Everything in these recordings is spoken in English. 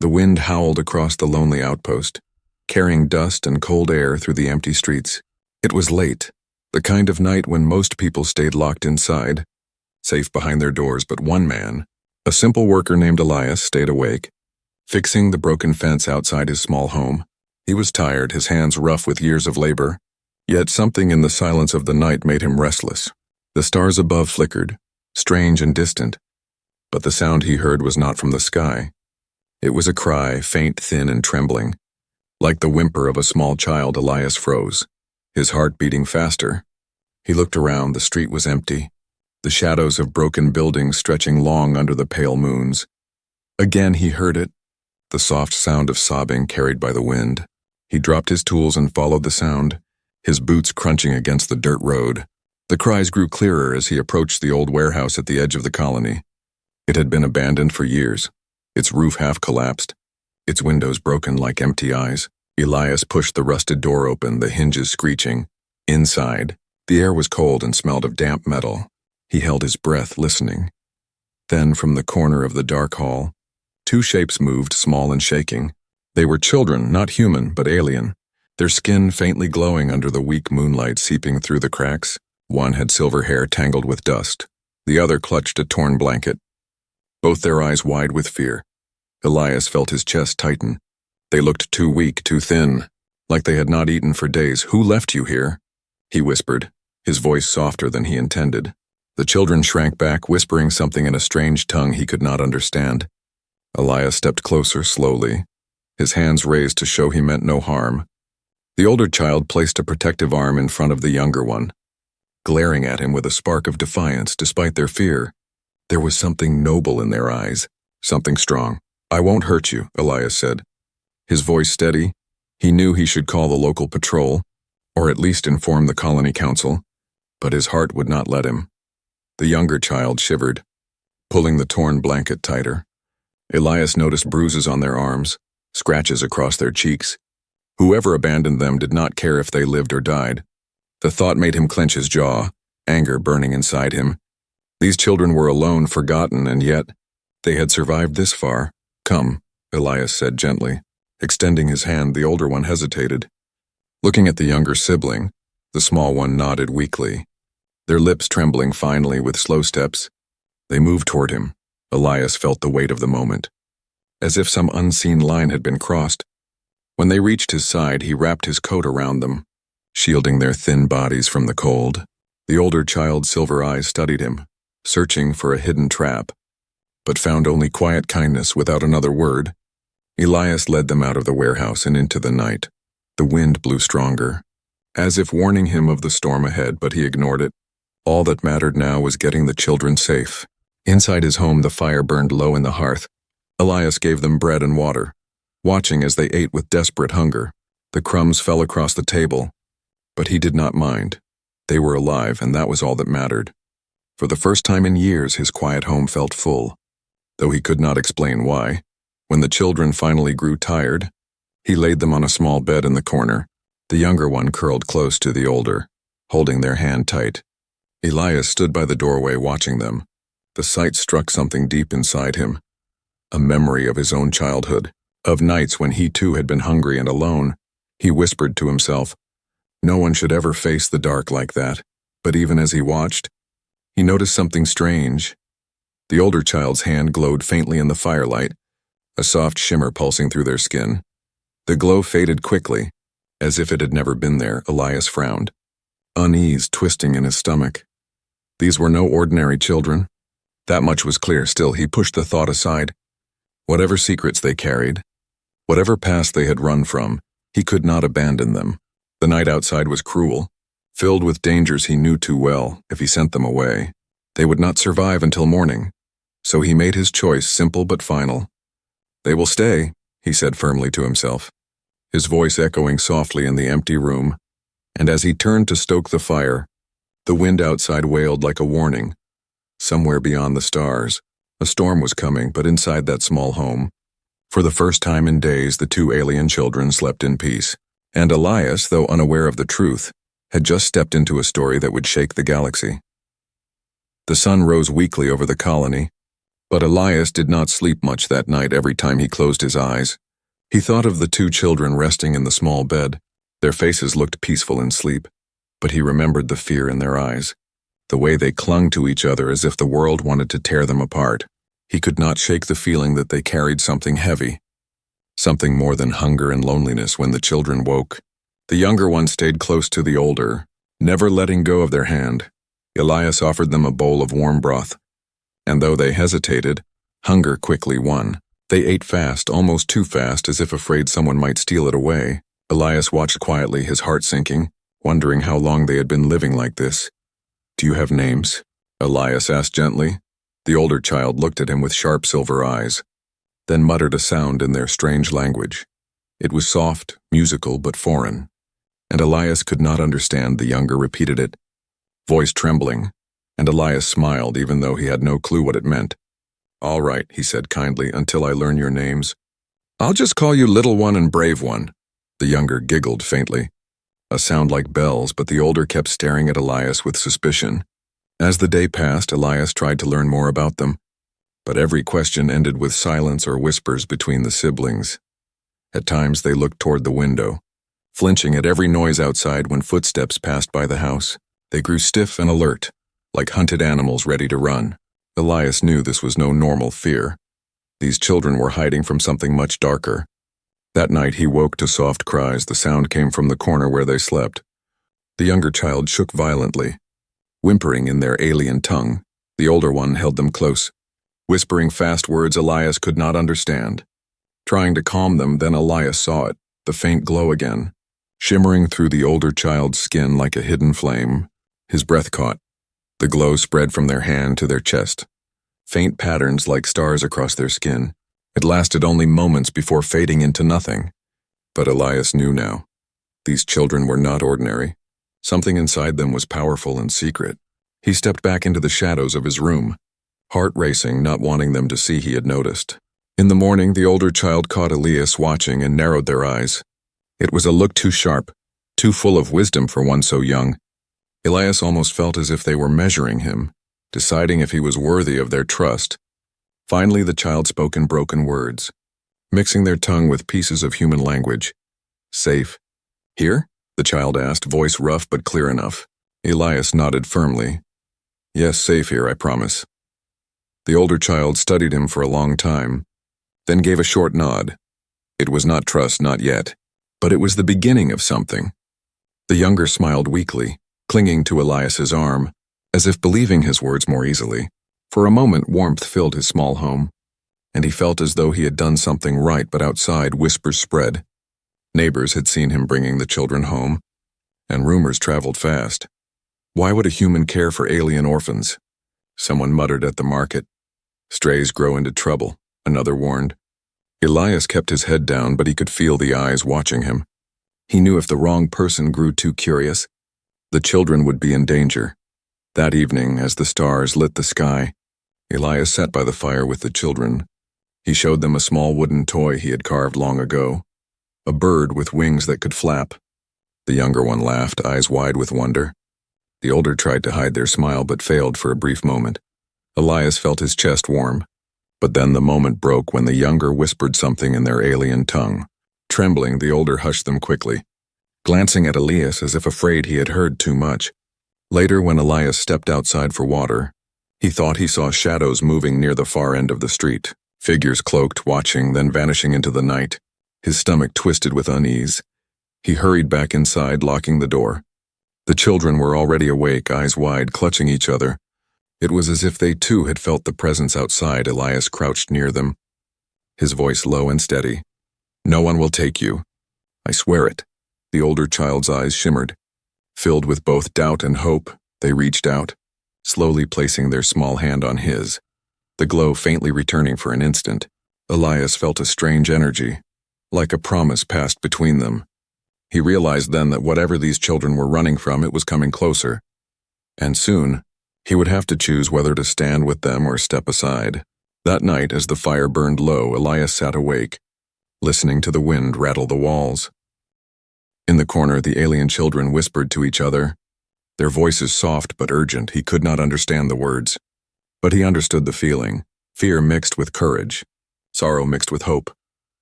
The wind howled across the lonely outpost, carrying dust and cold air through the empty streets. It was late, the kind of night when most people stayed locked inside, safe behind their doors, but one man, a simple worker named Elias, stayed awake, fixing the broken fence outside his small home. He was tired, his hands rough with years of labor, yet something in the silence of the night made him restless. The stars above flickered, strange and distant, but the sound he heard was not from the sky. It was a cry, faint, thin, and trembling. Like the whimper of a small child, Elias froze, his heart beating faster. He looked around, the street was empty, the shadows of broken buildings stretching long under the pale moons. Again he heard it, the soft sound of sobbing carried by the wind. He dropped his tools and followed the sound, his boots crunching against the dirt road. The cries grew clearer as he approached the old warehouse at the edge of the colony. It had been abandoned for years, its roof half collapsed, its windows broken like empty eyes. Elias pushed the rusted door open, the hinges screeching. Inside, the air was cold and smelled of damp metal. He held his breath, listening. Then, from the corner of the dark hall, two shapes moved, small and shaking. They were children, not human, but alien, their skin faintly glowing under the weak moonlight seeping through the cracks. One had silver hair tangled with dust. The other clutched a torn blanket, both their eyes wide with fear. Elias felt his chest tighten. They looked too weak, too thin, like they had not eaten for days. "Who left you here?" he whispered, his voice softer than he intended. The children shrank back, whispering something in a strange tongue he could not understand. Elias stepped closer, slowly, his hands raised to show he meant no harm. The older child placed a protective arm in front of the younger one, glaring at him with a spark of defiance despite their fear. There was something noble in their eyes, something strong. "I won't hurt you," Elias said, his voice steady. He knew he should call the local patrol, or at least inform the colony council, but his heart would not let him. The younger child shivered, pulling the torn blanket tighter. Elias noticed bruises on their arms, scratches across their cheeks. Whoever abandoned them did not care if they lived or died. The thought made him clench his jaw, anger burning inside him. These children were alone, forgotten, and yet they had survived this far. "Come," Elias said gently. Extending his hand, the older one hesitated. Looking at the younger sibling, the small one nodded weakly. Their lips trembling finally with slow steps, they moved toward him. Elias felt the weight of the moment, as if some unseen line had been crossed. When they reached his side, he wrapped his coat around them, shielding their thin bodies from the cold. The older child's silver eyes studied him, searching for a hidden trap, but found only quiet kindness without another word. Elias led them out of the warehouse and into the night. The wind blew stronger, as if warning him of the storm ahead, but he ignored it. All that mattered now was getting the children safe. Inside his home, the fire burned low in the hearth. Elias gave them bread and water, watching as they ate with desperate hunger. The crumbs fell across the table, but he did not mind. They were alive, and that was all that mattered. For the first time in years, his quiet home felt full, though he could not explain why. When the children finally grew tired, he laid them on a small bed in the corner, the younger one curled close to the older, holding their hand tight. Elias stood by the doorway watching them. The sight struck something deep inside him, a memory of his own childhood, of nights when he too had been hungry and alone. He whispered to himself, no one should ever face the dark like that. But even as he watched, he noticed something strange. The older child's hand glowed faintly in the firelight, a soft shimmer pulsing through their skin. The glow faded quickly, as if it had never been there. Elias frowned, unease twisting in his stomach. These were no ordinary children. That much was clear. Still, he pushed the thought aside. Whatever secrets they carried, whatever past they had run from, he could not abandon them. The night outside was cruel, filled with dangers he knew too well. If he sent them away, they would not survive until morning. So he made his choice, simple but final. They will stay, he said firmly to himself, his voice echoing softly in the empty room. And as he turned to stoke the fire, the wind outside wailed like a warning. Somewhere beyond the stars, a storm was coming, but inside that small home, for the first time in days, the two alien children slept in peace. And Elias, though unaware of the truth, had just stepped into a story that would shake the galaxy. The sun rose weakly over the colony, But Elias did not sleep much that night every time he closed his eyes. He thought of the two children resting in the small bed. Their faces looked peaceful in sleep, but he remembered the fear in their eyes, the way they clung to each other as if the world wanted to tear them apart. He could not shake the feeling that they carried something heavy, something more than hunger and loneliness. When the children woke, the younger one stayed close to the older, never letting go of their hand. Elias offered them a bowl of warm broth, and though they hesitated, hunger quickly won. They ate fast, almost too fast, as if afraid someone might steal it away. Elias watched quietly, his heart sinking, wondering how long they had been living like this. "Do you have names?" Elias asked gently. The older child looked at him with sharp silver eyes, then muttered a sound in their strange language. It was soft, musical, but foreign, and Elias could not understand. The younger repeated it, voice trembling, and Elias smiled even though he had no clue what it meant. "All right," he said kindly, "until I learn your names. I'll just call you Little One and Brave One." The younger giggled faintly, a sound like bells, but the older kept staring at Elias with suspicion. As the day passed, Elias tried to learn more about them, but every question ended with silence or whispers between the siblings. At times they looked toward the window, flinching at every noise outside when footsteps passed by the house. They grew stiff and alert, like hunted animals ready to run. Elias knew this was no normal fear. These children were hiding from something much darker. That night he woke to soft cries. The sound came from the corner where they slept. The younger child shook violently, whimpering in their alien tongue. The older one held them close, whispering fast words Elias could not understand. Trying to calm them, then Elias saw it, the faint glow again, shimmering through the older child's skin like a hidden flame. His breath caught. The glow spread from their hand to their chest, faint patterns like stars across their skin. It lasted only moments before fading into nothing. But Elias knew now. These children were not ordinary. Something inside them was powerful and secret. He stepped back into the shadows of his room, heart racing, not wanting them to see he had noticed. In the morning, the older child caught Elias watching and narrowed their eyes. It was a look too sharp, too full of wisdom for one so young. Elias almost felt as if they were measuring him, deciding if he was worthy of their trust. Finally, the child spoke in broken words, mixing their tongue with pieces of human language. "Safe here?" the child asked, voice rough but clear enough. Elias nodded firmly. "Yes, safe here, I promise." The older child studied him for a long time, then gave a short nod. It was not trust, not yet, but it was the beginning of something. The younger smiled weakly, clinging to Elias's arm, as if believing his words more easily. For a moment, warmth filled his small home, and he felt as though he had done something right. But outside, whispers spread. Neighbors had seen him bringing the children home, and rumors traveled fast. Why would a human care for alien orphans? Someone muttered at the market. Strays grow into trouble, another warned. Elias kept his head down, but he could feel the eyes watching him. He knew if the wrong person grew too curious, the children would be in danger. That evening, as the stars lit the sky, Elias sat by the fire with the children. He showed them a small wooden toy he had carved long ago, a bird with wings that could flap. The younger one laughed, eyes wide with wonder. The older tried to hide their smile but failed for a brief moment. Elias felt his chest warm, but then the moment broke when the younger whispered something in their alien tongue. Trembling, the older hushed them quickly, glancing at Elias as if afraid he had heard too much. Later, when Elias stepped outside for water, he thought he saw shadows moving near the far end of the street, figures cloaked, watching, then vanishing into the night. His stomach twisted with unease. He hurried back inside, locking the door. The children were already awake, eyes wide, clutching each other. It was as if they too had felt the presence outside. Elias crouched near them, his voice low and steady. "No one will take you. I swear it." The older child's eyes shimmered. Filled with both doubt and hope, they reached out, slowly placing their small hand on his, the glow faintly returning for an instant. Elias felt a strange energy, like a promise passed between them. He realized then that whatever these children were running from, it was coming closer. And soon, he would have to choose whether to stand with them or step aside. That night, as the fire burned low, Elias sat awake, listening to the wind rattle the walls. In the corner, the alien children whispered to each other, their voices soft but urgent. He could not understand the words, but he understood the feeling. Fear mixed with courage, sorrow mixed with hope.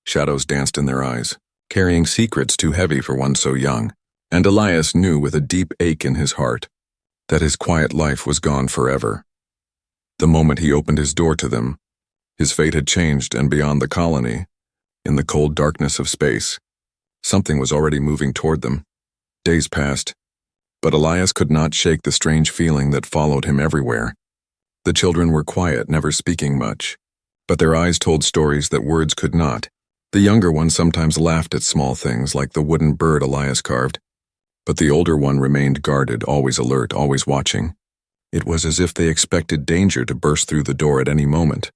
Shadows danced in their eyes, carrying secrets too heavy for one so young. And Elias knew with a deep ache in his heart that his quiet life was gone forever. The moment he opened his door to them, his fate had changed, and beyond the colony, in the cold darkness of space, something was already moving toward them. Days passed, but Elias could not shake the strange feeling that followed him everywhere. The children were quiet, never speaking much, but their eyes told stories that words could not. The younger one sometimes laughed at small things like the wooden bird Elias carved, but the older one remained guarded, always alert, always watching. It was as if they expected danger to burst through the door at any moment.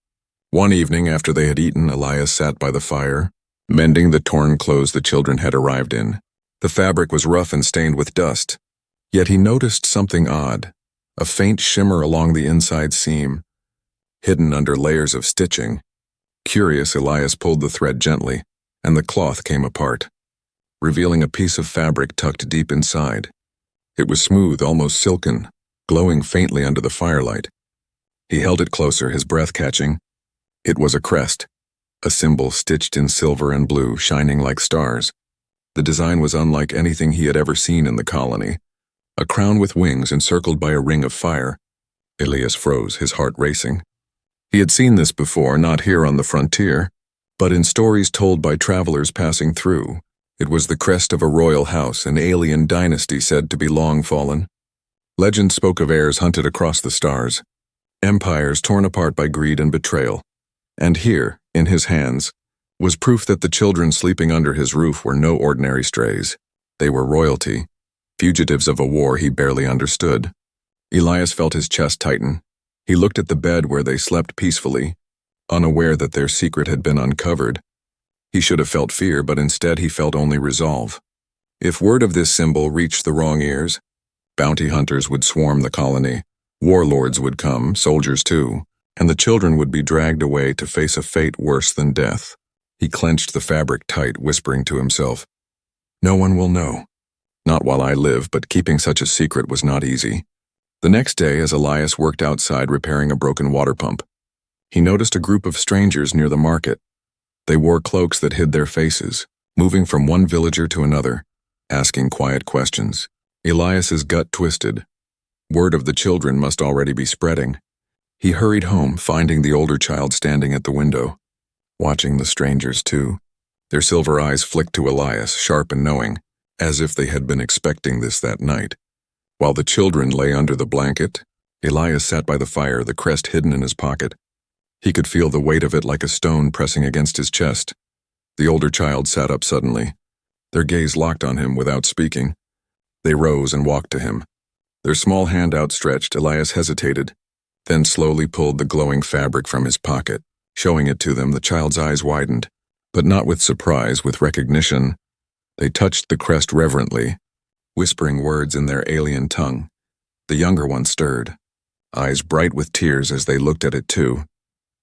One evening after they had eaten, Elias sat by the fire, mending the torn clothes the children had arrived in. The fabric was rough and stained with dust, yet he noticed something odd, a faint shimmer along the inside seam, hidden under layers of stitching. Curious, Elias pulled the thread gently, and the cloth came apart, revealing a piece of fabric tucked deep inside. It was smooth, almost silken, glowing faintly under the firelight. He held it closer, his breath catching. It was a crest, a symbol stitched in silver and blue, shining like stars. The design was unlike anything he had ever seen in the colony. A crown with wings encircled by a ring of fire. Elias froze, his heart racing. He had seen this before, not here on the frontier, but in stories told by travelers passing through. It was the crest of a royal house, an alien dynasty said to be long fallen. Legend spoke of heirs hunted across the stars, empires torn apart by greed and betrayal. And here, in his hands, was proof that the children sleeping under his roof were no ordinary strays. They were royalty, fugitives of a war he barely understood. Elias felt his chest tighten. He looked at the bed where they slept peacefully, unaware that their secret had been uncovered. He should have felt fear, but instead he felt only resolve. If word of this symbol reached the wrong ears, bounty hunters would swarm the colony, warlords would come, soldiers too, and the children would be dragged away to face a fate worse than death. He clenched the fabric tight, whispering to himself, "No one will know. Not while I live," but keeping such a secret was not easy. The next day, as Elias worked outside repairing a broken water pump, he noticed a group of strangers near the market. They wore cloaks that hid their faces, moving from one villager to another, asking quiet questions. Elias's gut twisted. Word of the children must already be spreading. He hurried home, finding the older child standing at the window, watching the strangers too. Their silver eyes flicked to Elias, sharp and knowing, as if they had been expecting this that night. While the children lay under the blanket, Elias sat by the fire, the crest hidden in his pocket. He could feel the weight of it like a stone pressing against his chest. The older child sat up suddenly. Their gaze locked on him without speaking. They rose and walked to him. Their small hand outstretched, Elias hesitated, then slowly pulled the glowing fabric from his pocket. Showing it to them, the child's eyes widened, but not with surprise, with recognition. They touched the crest reverently, whispering words in their alien tongue. The younger one stirred, eyes bright with tears as they looked at it too.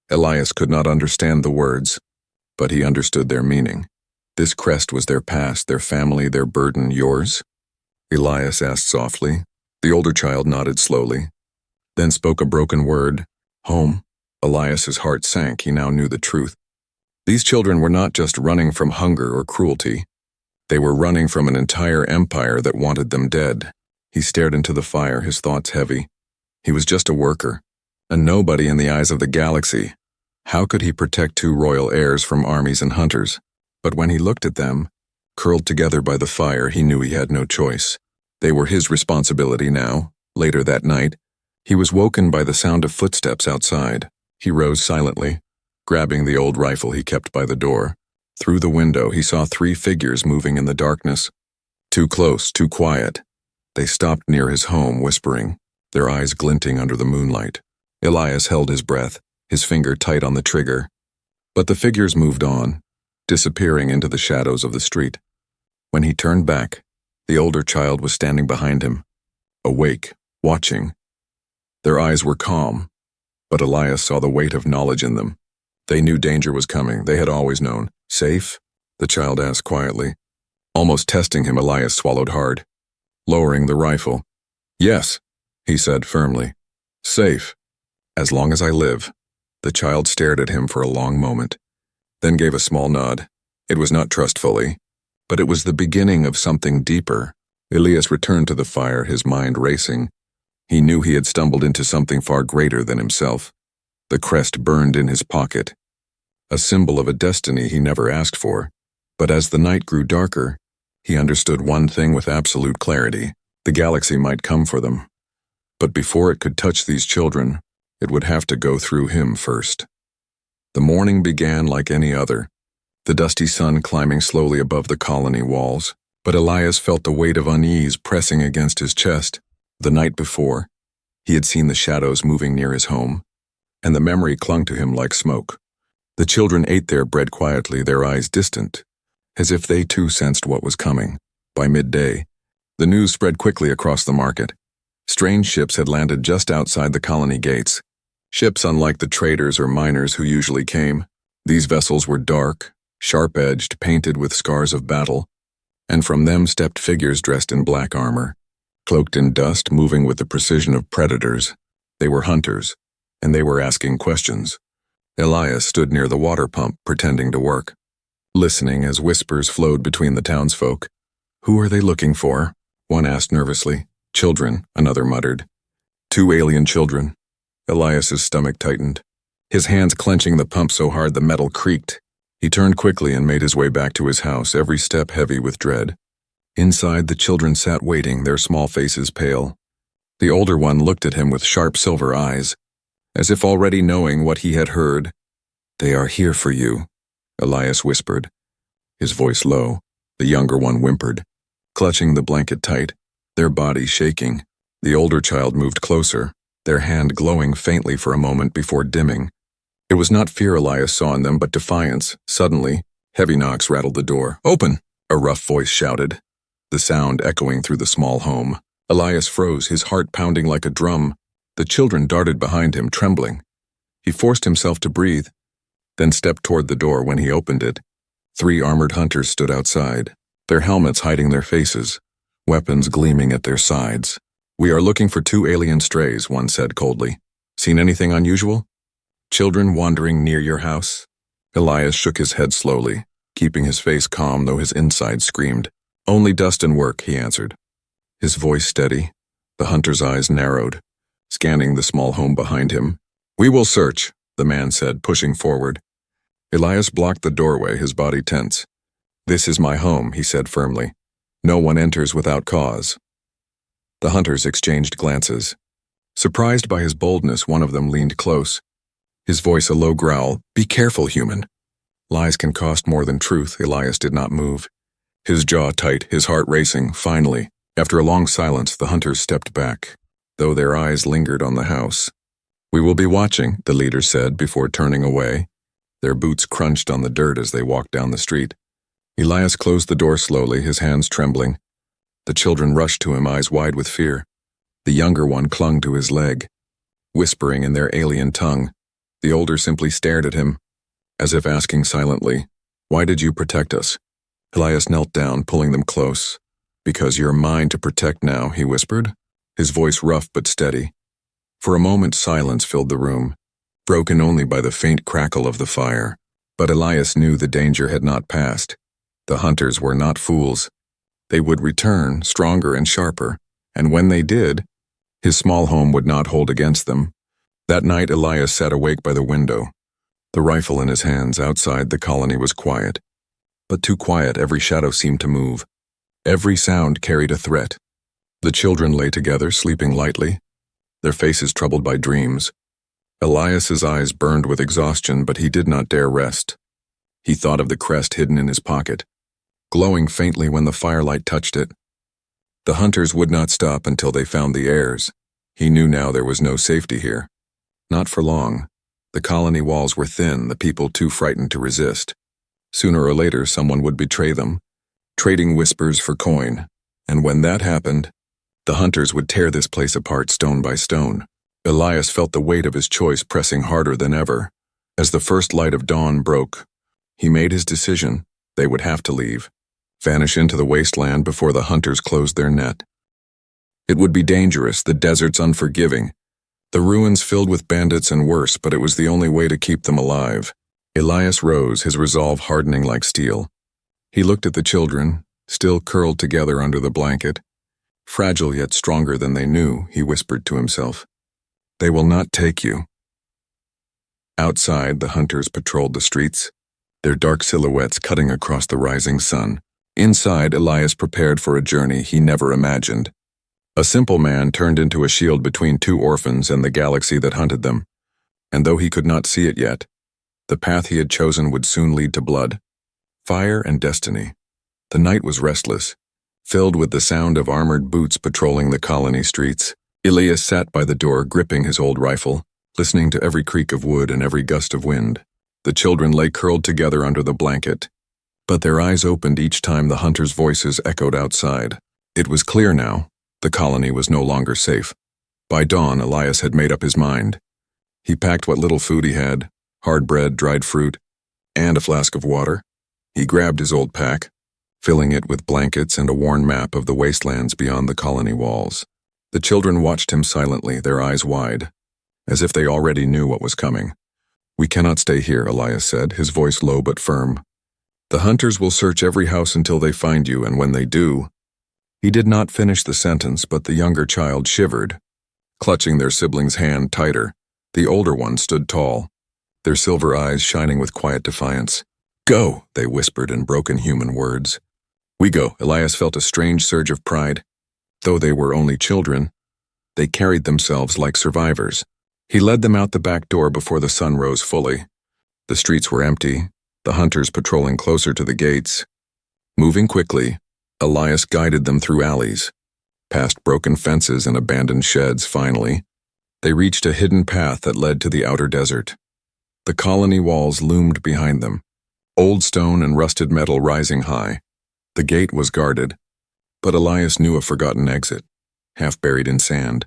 Elias could not understand the words, but he understood their meaning. This crest was their past, their family, their burden. "Yours?" Elias asked softly. The older child nodded slowly, then spoke a broken word, "Home." Elias's heart sank. He now knew the truth. These children were not just running from hunger or cruelty. They were running from an entire empire that wanted them dead. He stared into the fire, his thoughts heavy. He was just a worker, a nobody in the eyes of the galaxy. How could he protect two royal heirs from armies and hunters? But when he looked at them, curled together by the fire, he knew he had no choice. They were his responsibility now. Later that night, he was woken by the sound of footsteps outside. He rose silently, grabbing the old rifle he kept by the door. Through the window, he saw 3 figures moving in the darkness. Too close, too quiet. They stopped near his home, whispering, their eyes glinting under the moonlight. Elias held his breath, his finger tight on the trigger. But the figures moved on, disappearing into the shadows of the street. When he turned back, the older child was standing behind him, awake, watching. Their eyes were calm, but Elias saw the weight of knowledge in them. They knew danger was coming. They had always known. "Safe?" the child asked quietly. Almost testing him, Elias swallowed hard, lowering the rifle. "Yes," he said firmly. "Safe, as long as I live." The child stared at him for a long moment, then gave a small nod. It was not trustfully, but it was the beginning of something deeper. Elias returned to the fire, his mind racing. He knew he had stumbled into something far greater than himself. The crest burned in his pocket, a symbol of a destiny he never asked for. But as the night grew darker, he understood one thing with absolute clarity. The galaxy might come for them, but before it could touch these children, it would have to go through him first. The morning began like any other, the dusty sun climbing slowly above the colony walls, but Elias felt the weight of unease pressing against his chest. The night before, he had seen the shadows moving near his home, and the memory clung to him like smoke. The children ate their bread quietly, their eyes distant, as if they too sensed what was coming. By midday, the news spread quickly across the market. Strange ships had landed just outside the colony gates. Ships unlike the traders or miners who usually came. These vessels were dark, sharp-edged, painted with scars of battle, and from them stepped figures dressed in black armor, cloaked in dust, moving with the precision of predators. They were hunters, and they were asking questions. Elias stood near the water pump, pretending to work, listening as whispers flowed between the townsfolk. "Who are they looking for?" one asked nervously. "Children," another muttered. "2 alien children." Elias's stomach tightened, his hands clenching the pump so hard the metal creaked. He turned quickly and made his way back to his house, every step heavy with dread. Inside, the children sat waiting, their small faces pale. The older one looked at him with sharp silver eyes, as if already knowing what he had heard. "They are here for you," Elias whispered, his voice low. The younger one whimpered, clutching the blanket tight, their bodies shaking. The older child moved closer, their hand glowing faintly for a moment before dimming. It was not fear Elias saw in them, but defiance. Suddenly, heavy knocks rattled the door. "Open!" a rough voice shouted, the sound echoing through the small home. Elias froze, his heart pounding like a drum. The children darted behind him, trembling. He forced himself to breathe, then stepped toward the door. When he opened it, 3 armored hunters stood outside, their helmets hiding their faces, weapons gleaming at their sides. "We are looking for 2 alien strays," one said coldly. "Seen anything unusual? Children wandering near your house?" Elias shook his head slowly, keeping his face calm though his insides screamed. "Only dust and work," he answered, his voice steady. The hunter's eyes narrowed, scanning the small home behind him. "We will search," the man said, pushing forward. Elias blocked the doorway, his body tense. "This is my home," he said firmly. "No one enters without cause." The hunters exchanged glances. Surprised by his boldness, one of them leaned close, his voice a low growl. "Be careful, human. Lies can cost more than truth." Elias did not move, his jaw tight, his heart racing. Finally, after a long silence, the hunters stepped back, though their eyes lingered on the house. "We will be watching," the leader said before turning away. Their boots crunched on the dirt as they walked down the street. Elias closed the door slowly, his hands trembling. The children rushed to him, eyes wide with fear. The younger one clung to his leg, whispering in their alien tongue. The older simply stared at him, as if asking silently, "Why did you protect us?" Elias knelt down, pulling them close. "Because you're mine to protect now," he whispered, his voice rough but steady. For a moment, silence filled the room, broken only by the faint crackle of the fire. But Elias knew the danger had not passed. The hunters were not fools. They would return, stronger and sharper, and when they did, his small home would not hold against them. That night, Elias sat awake by the window, the rifle in his hands. Outside, the colony was quiet, but too quiet. Every shadow seemed to move. Every sound carried a threat. The children lay together, sleeping lightly, their faces troubled by dreams. Elias's eyes burned with exhaustion, but he did not dare rest. He thought of the crest hidden in his pocket, glowing faintly when the firelight touched it. The hunters would not stop until they found the heirs. He knew now there was no safety here. Not for long. The colony walls were thin, the people too frightened to resist. Sooner or later, someone would betray them, trading whispers for coin. And when that happened, the hunters would tear this place apart stone by stone. Elias felt the weight of his choice pressing harder than ever. As the first light of dawn broke, he made his decision. They would have to leave, vanish into the wasteland before the hunters closed their net. It would be dangerous, the deserts unforgiving, The ruins filled with bandits and worse, but it was the only way to keep them alive. Elias rose, his resolve hardening like steel. He looked at the children, still curled together under the blanket. Fragile yet stronger than they knew, he whispered to himself. They will not take you. Outside, the hunters patrolled the streets, their dark silhouettes cutting across the rising sun. Inside, Elias prepared for a journey he never imagined. A simple man turned into a shield between two orphans and the galaxy that hunted them. And though he could not see it yet, the path he had chosen would soon lead to blood, fire, and destiny. The night was restless, filled with the sound of armored boots patrolling the colony streets. Elias sat by the door, gripping his old rifle, listening to every creak of wood and every gust of wind. The children lay curled together under the blanket, but their eyes opened each time the hunters' voices echoed outside. It was clear now. The colony was no longer safe. By dawn, Elias had made up his mind. He packed what little food he had, hard bread, dried fruit, and a flask of water. He grabbed his old pack, filling it with blankets and a worn map of the wastelands beyond the colony walls. The children watched him silently, their eyes wide, as if they already knew what was coming. We cannot stay here, Elias said, his voice low but firm. The hunters will search every house until they find you, and when they do— He did not finish the sentence, but the younger child shivered, clutching their sibling's hand tighter. The older one stood tall, their silver eyes shining with quiet defiance. Go, they whispered in broken human words. We go. Elias felt a strange surge of pride. Though they were only children, they carried themselves like survivors. He led them out the back door before the sun rose fully. The streets were empty, the hunters patrolling closer to the gates. Moving quickly, Elias guided them through alleys, past broken fences and abandoned sheds. Finally, they reached a hidden path that led to the outer desert. The colony walls loomed behind them, old stone and rusted metal rising high. The gate was guarded, but Elias knew a forgotten exit, half buried in sand.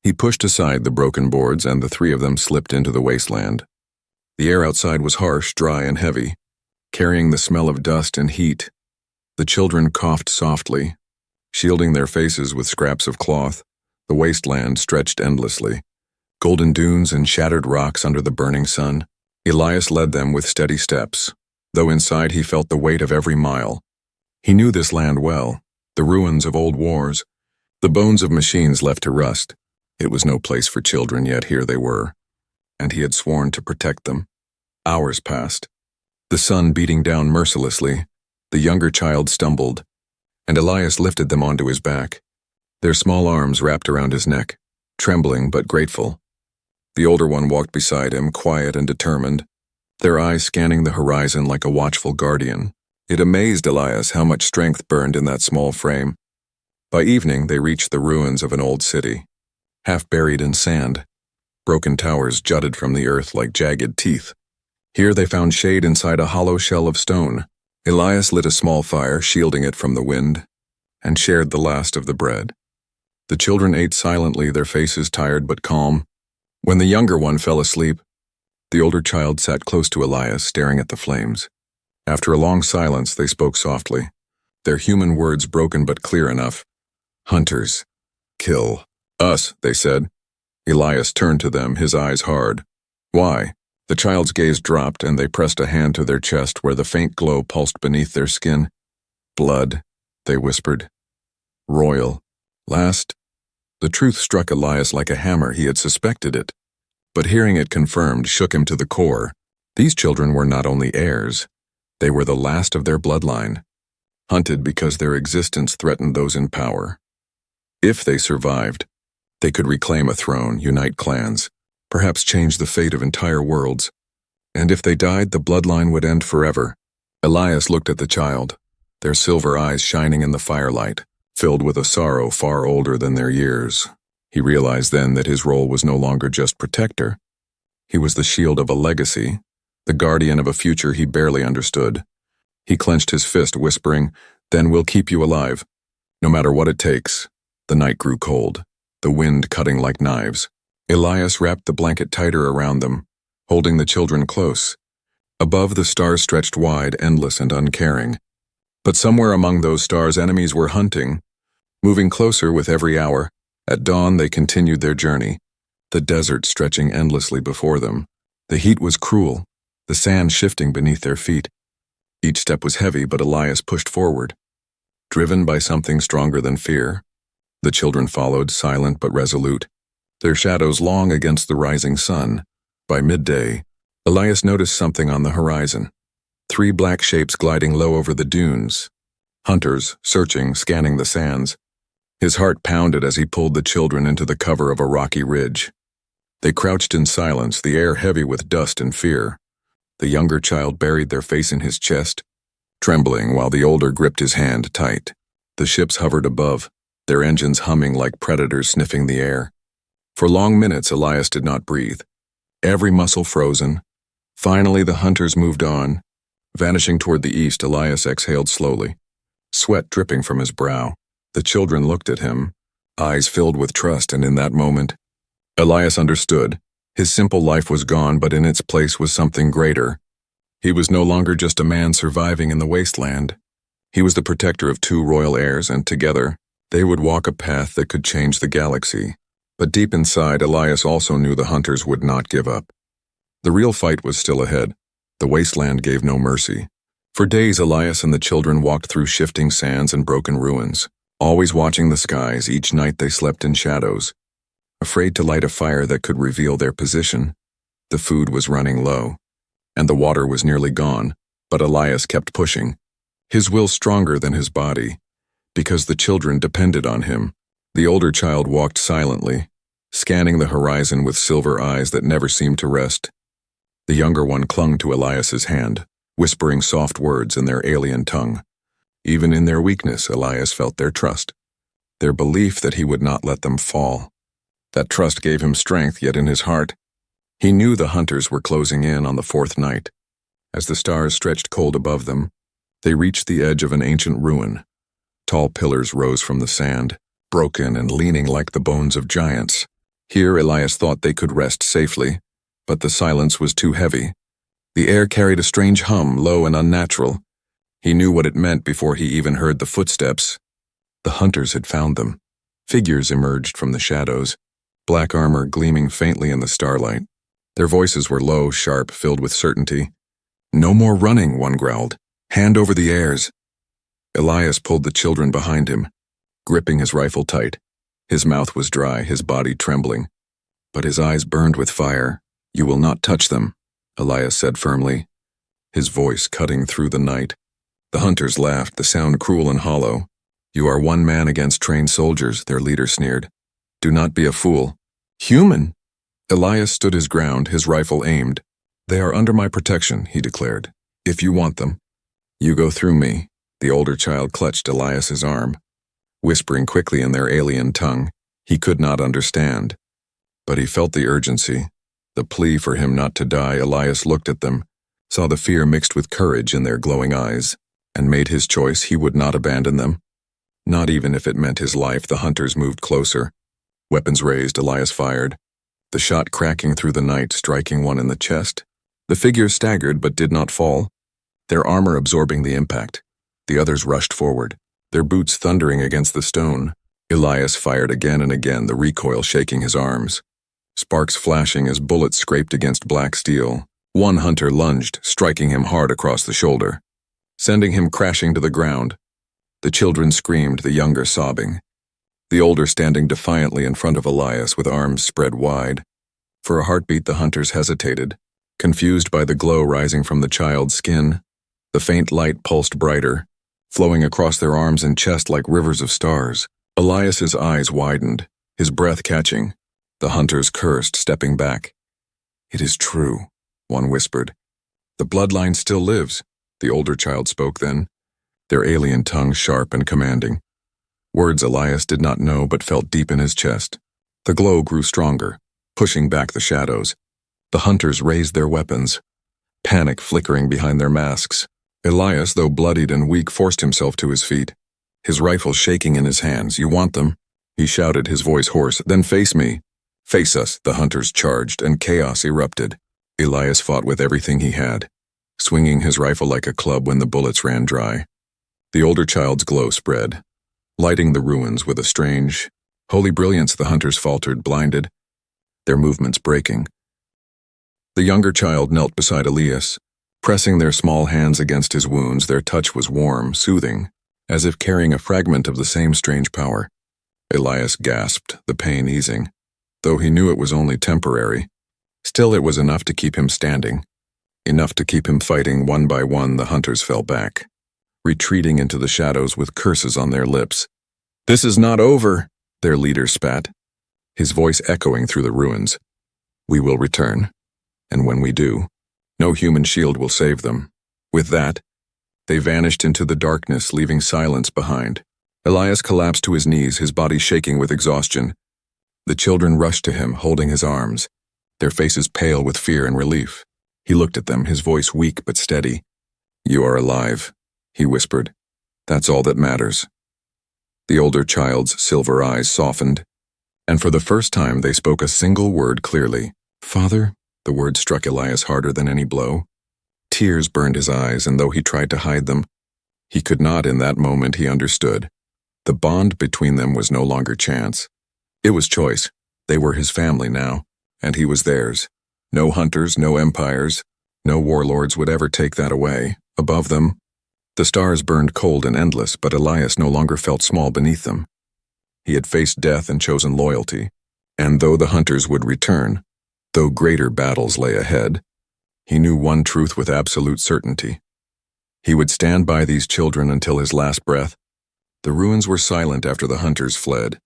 He pushed aside the broken boards, and the three of them slipped into the wasteland. The air outside was harsh, dry, and heavy, carrying the smell of dust and heat. The children coughed softly, shielding their faces with scraps of cloth. The wasteland stretched endlessly, golden dunes and shattered rocks under the burning sun. Elias led them with steady steps, though inside he felt the weight of every mile. He knew this land well, the ruins of old wars, the bones of machines left to rust. It was no place for children, yet here they were, and he had sworn to protect them. Hours passed, the sun beating down mercilessly. The younger child stumbled, and Elias lifted them onto his back, their small arms wrapped around his neck, trembling but grateful. The older one walked beside him, quiet and determined, their eyes scanning the horizon like a watchful guardian. It amazed Elias how much strength burned in that small frame. By evening, they reached the ruins of an old city, half buried in sand. Broken towers jutted from the earth like jagged teeth. Here they found shade inside a hollow shell of stone. Elias lit a small fire, shielding it from the wind, and shared the last of the bread. The children ate silently, their faces tired but calm. When the younger one fell asleep, the older child sat close to Elias, staring at the flames. After a long silence, they spoke softly, their human words broken but clear enough. Hunters. Kill. Us, they said. Elias turned to them, his eyes hard. Why? The child's gaze dropped, and they pressed a hand to their chest where the faint glow pulsed beneath their skin. Blood, they whispered. Royal. Last. The truth struck Elias like a hammer. He had suspected it, but hearing it confirmed shook him to the core. These children were not only heirs, they were the last of their bloodline, hunted because their existence threatened those in power. If they survived, they could reclaim a throne, unite clans, perhaps change the fate of entire worlds. And if they died, the bloodline would end forever. Elias looked at the child, their silver eyes shining in the firelight, filled with a sorrow far older than their years. He realized then that his role was no longer just protector. He was the shield of a legacy, the guardian of a future he barely understood. He clenched his fist, whispering, "Then we'll keep you alive, no matter what it takes." The night grew cold, the wind cutting like knives. Elias wrapped the blanket tighter around them, holding the children close. Above, the stars stretched wide, endless and uncaring. But somewhere among those stars, enemies were hunting, moving closer with every hour. At dawn, they continued their journey, the desert stretching endlessly before them. The heat was cruel, the sand shifting beneath their feet. Each step was heavy, but Elias pushed forward. Driven by something stronger than fear, the children followed, silent but resolute, their shadows long against the rising sun. By midday, Elias noticed something on the horizon. 3 black shapes gliding low over the dunes. Hunters, searching, scanning the sands. His heart pounded as he pulled the children into the cover of a rocky ridge. They crouched in silence, the air heavy with dust and fear. The younger child buried their face in his chest, trembling while the older gripped his hand tight. The ships hovered above, their engines humming like predators sniffing the air. For long minutes, Elias did not breathe, every muscle frozen. Finally, the hunters moved on. Vanishing toward the east, Elias exhaled slowly, sweat dripping from his brow. The children looked at him, eyes filled with trust, and in that moment, Elias understood. His simple life was gone, but in its place was something greater. He was no longer just a man surviving in the wasteland. He was the protector of 2 royal heirs, and together, they would walk a path that could change the galaxy. But deep inside, Elias also knew the hunters would not give up. The real fight was still ahead. The wasteland gave no mercy. For days, Elias and the children walked through shifting sands and broken ruins, always watching the skies. Each night they slept in shadows, afraid to light a fire that could reveal their position. The food was running low, and the water was nearly gone, but Elias kept pushing, his will stronger than his body, because the children depended on him. The older child walked silently, scanning the horizon with silver eyes that never seemed to rest. The younger one clung to Elias's hand, whispering soft words in their alien tongue. Even in their weakness, Elias felt their trust, their belief that he would not let them fall. That trust gave him strength, yet in his heart, he knew the hunters were closing in on the 4th night. As the stars stretched cold above them, they reached the edge of an ancient ruin. Tall pillars rose from the sand, broken and leaning like the bones of giants. Here Elias thought they could rest safely, but the silence was too heavy. The air carried a strange hum, low and unnatural. He knew what it meant before he even heard the footsteps. The hunters had found them. Figures emerged from the shadows, black armor gleaming faintly in the starlight. Their voices were low, sharp, filled with certainty. "No more running," one growled. "Hand over the heirs." Elias pulled the children behind him, gripping his rifle tight. His mouth was dry, his body trembling, but his eyes burned with fire. "You will not touch them," Elias said firmly, his voice cutting through the night. The hunters laughed, the sound cruel and hollow. "You are one man against trained soldiers," their leader sneered. "Do not be a fool." "Human!" Elias stood his ground, his rifle aimed. "They are under my protection," he declared. "If you want them, you go through me." The older child clutched Elias's arm, whispering quickly in their alien tongue. He could not understand, but he felt the urgency, the plea for him not to die. Elias looked at them, saw the fear mixed with courage in their glowing eyes, and made his choice. He would not abandon them, not even if it meant his life. The hunters moved closer. Weapons raised, Elias fired, the shot cracking through the night, striking one in the chest. The figure staggered but did not fall, their armor absorbing the impact. The others rushed forward, their boots thundering against the stone. Elias fired again and again, the recoil shaking his arms, sparks flashing as bullets scraped against black steel. One hunter lunged, striking him hard across the shoulder, sending him crashing to the ground. The children screamed, the younger sobbing, the older standing defiantly in front of Elias with arms spread wide. For a heartbeat, the hunters hesitated, confused by the glow rising from the child's skin. The faint light pulsed brighter, flowing across their arms and chest like rivers of stars. Elias's eyes widened, his breath catching. The hunters cursed, stepping back. "It is true," one whispered. "The bloodline still lives," the older child spoke then, their alien tongue sharp and commanding. Words Elias did not know but felt deep in his chest. The glow grew stronger, pushing back the shadows. The hunters raised their weapons, panic flickering behind their masks. Elias, though bloodied and weak, forced himself to his feet, his rifle shaking in his hands. "You want them?" he shouted, his voice hoarse. "Then face me." "Face us," the hunters charged, and chaos erupted. Elias fought with everything he had, swinging his rifle like a club when the bullets ran dry. The older child's glow spread, lighting the ruins with a strange, holy brilliance. The hunters faltered, blinded, their movements breaking. The younger child knelt beside Elias, pressing their small hands against his wounds. Their touch was warm, soothing, as if carrying a fragment of the same strange power. Elias gasped, the pain easing. Though he knew it was only temporary, still it was enough to keep him standing. Enough to keep him fighting. One by one, the hunters fell back, retreating into the shadows with curses on their lips. "This is not over," their leader spat, his voice echoing through the ruins. "We will return, and when we do, no human shield will save them." With that, they vanished into the darkness, leaving silence behind. Elias collapsed to his knees, his body shaking with exhaustion. The children rushed to him, holding his arms, their faces pale with fear and relief. He looked at them, his voice weak but steady. "You are alive," he whispered. "That's all that matters." The older child's silver eyes softened, and for the first time they spoke a single word clearly. "Father?" The word struck Elias harder than any blow. Tears burned his eyes, and though he tried to hide them, he could not. In that moment he understood. The bond between them was no longer chance. It was choice. They were his family now, and he was theirs. No hunters, no empires, no warlords would ever take that away. Above them, the stars burned cold and endless, but Elias no longer felt small beneath them. He had faced death and chosen loyalty, and though the hunters would return, though greater battles lay ahead, he knew one truth with absolute certainty. He would stand by these children until his last breath. The ruins were silent after the hunters fled.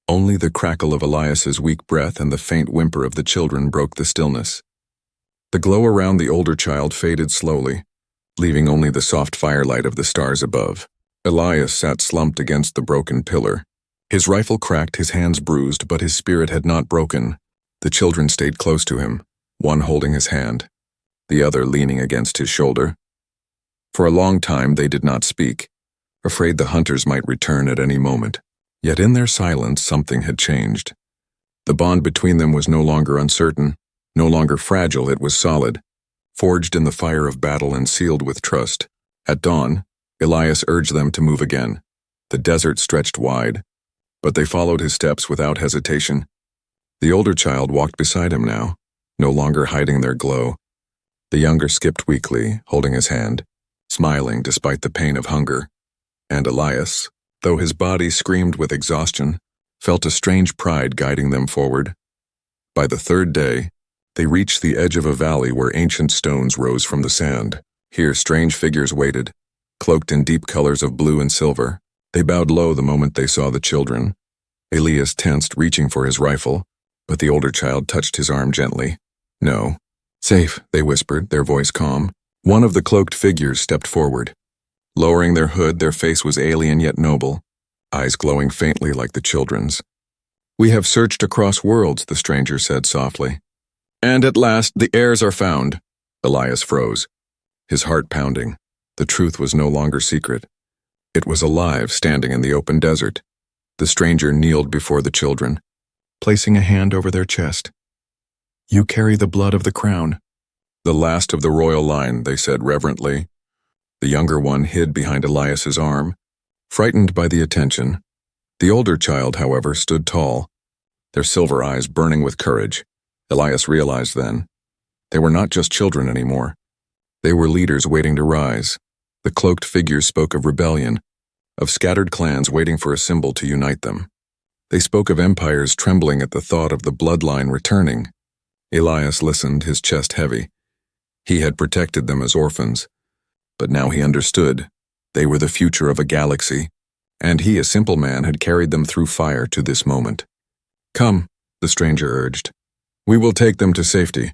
Only the crackle of Elias's weak breath and the faint whimper of the children broke the stillness. The glow around the older child faded slowly, leaving only the soft firelight of the stars above. Elias sat slumped against the broken pillar. His rifle cracked, his hands bruised, but his spirit had not broken. The children stayed close to him, one holding his hand, the other leaning against his shoulder. For a long time they did not speak, afraid the hunters might return at any moment. Yet in their silence something had changed. The bond between them was no longer uncertain, no longer fragile. It was solid, forged in the fire of battle and sealed with trust. At dawn, Elias urged them to move again. The desert stretched wide, but they followed his steps without hesitation. The older child walked beside him now, no longer hiding their glow. The younger skipped weakly, holding his hand, smiling despite the pain of hunger. And Elias, though his body screamed with exhaustion, felt a strange pride guiding them forward. By the third day, they reached the edge of a valley where ancient stones rose from the sand. Here strange figures waited, cloaked in deep colors of blue and silver. They bowed low the moment they saw the children. Elias tensed, reaching for his rifle, but the older child touched his arm gently. "No." "Safe," they whispered, their voice calm. One of the cloaked figures stepped forward. Lowering their hood, their face was alien yet noble, eyes glowing faintly like the children's. "We have searched across worlds," the stranger said softly. "And at last the heirs are found." Elias froze, his heart pounding. The truth was no longer secret. It was alive, standing in the open desert. The stranger kneeled before the children, placing a hand over their chest. "You carry the blood of the crown." "The last of the royal line," they said reverently. The younger one hid behind Elias's arm, frightened by the attention. The older child, however, stood tall, their silver eyes burning with courage. Elias realized then, they were not just children anymore. They were leaders waiting to rise. The cloaked figures spoke of rebellion, of scattered clans waiting for a symbol to unite them. They spoke of empires trembling at the thought of the bloodline returning. Elias listened, his chest heavy. He had protected them as orphans, but now he understood. They were the future of a galaxy, and he, a simple man, had carried them through fire to this moment. "Come," the stranger urged. "We will take them to safety,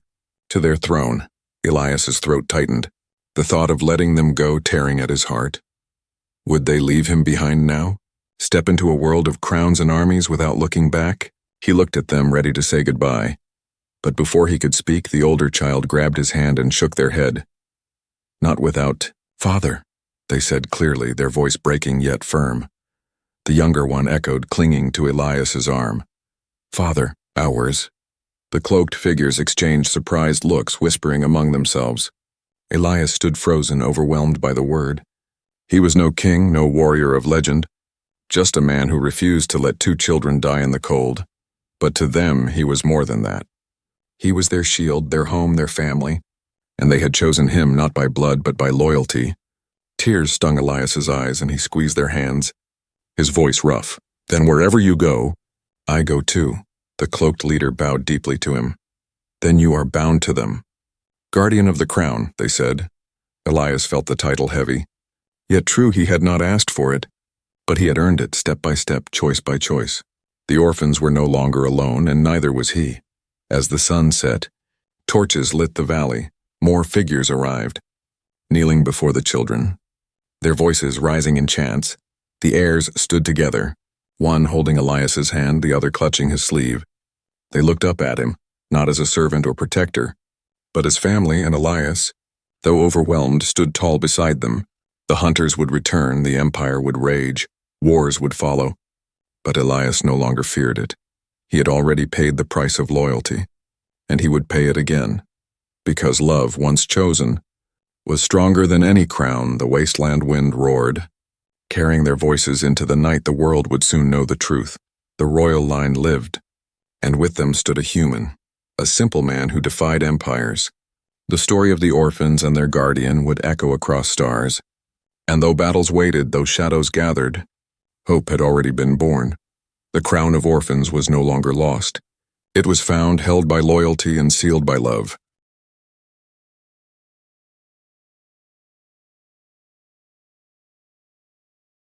to their throne." Elias's throat tightened, the thought of letting them go tearing at his heart. Would they leave him behind now? Step into a world of crowns and armies without looking back? He looked at them, ready to say goodbye. But before he could speak, the older child grabbed his hand and shook their head. "Not without Father," they said clearly, their voice breaking yet firm. The younger one echoed, clinging to Elias's arm. "Father, ours." The cloaked figures exchanged surprised looks, whispering among themselves. Elias stood frozen, overwhelmed by the word. He was no king, no warrior of legend, just a man who refused to let two children die in the cold. But to them, he was more than that. He was their shield, their home, their family, and they had chosen him not by blood but by loyalty. Tears stung Elias's eyes, and he squeezed their hands, his voice rough. "Then wherever you go, I go too." The cloaked leader bowed deeply to him. "Then you are bound to them." "Guardian of the Crown," they said. Elias felt the title heavy. Yet true, he had not asked for it, but he had earned it step by step, choice by choice. The orphans were no longer alone, and neither was he. As the sun set, torches lit the valley. More figures arrived, kneeling before the children, their voices rising in chants. The heirs stood together, one holding Elias's hand, the other clutching his sleeve. They looked up at him, not as a servant or protector, but as family, and Elias, though overwhelmed, stood tall beside them. The hunters would return, the empire would rage, wars would follow. But Elias no longer feared it. He had already paid the price of loyalty, and he would pay it again. Because love, once chosen, was stronger than any crown. The wasteland wind roared, carrying their voices into the night. The world would soon know the truth. The royal line lived, and with them stood a human, a simple man who defied empires. The story of the orphans and their guardian would echo across stars, and though battles waited, though shadows gathered, hope had already been born. The crown of orphans was no longer lost. It was found, held by loyalty, and sealed by love.